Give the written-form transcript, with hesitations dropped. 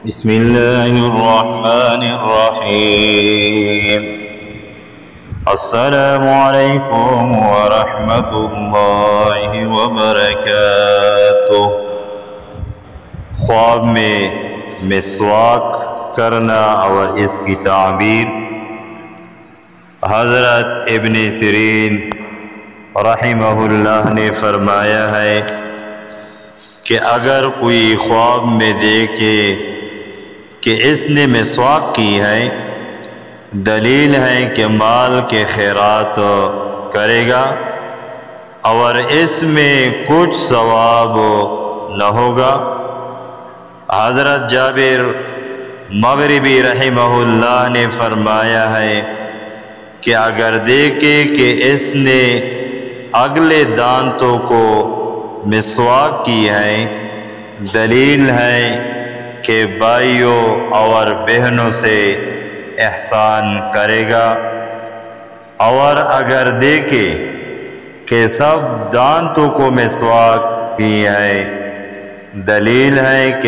بسم اللہ الرحمن الرحیم السلام علیکم ورحمۃ اللہ وبرکاتہ۔ خواب میں مسواک کرنا اور اس کی تعبیر۔ حضرت ابن سیرین رحمہ اللہ نے فرمایا ہے کہ اگر کوئی خواب میں دیکھے کہ اس نے مسواک کی ہے، دلیل ہے کہ مال کے خیرات کرے گا اور اس میں کچھ ثواب نہ ہوگا۔ حضرت جابر مغربی رحمہ اللہ نے فرمایا ہے کہ اگر دیکھے کہ اس نے اگلے دانتوں کو مسواک کی ہے، دلیل ہے کہ بھائیوں اور بہنوں سے احسان کرے گا، اور اگر دیکھے کہ سب دانتوں کو مسواک کی ہے، دلیل ہے کہ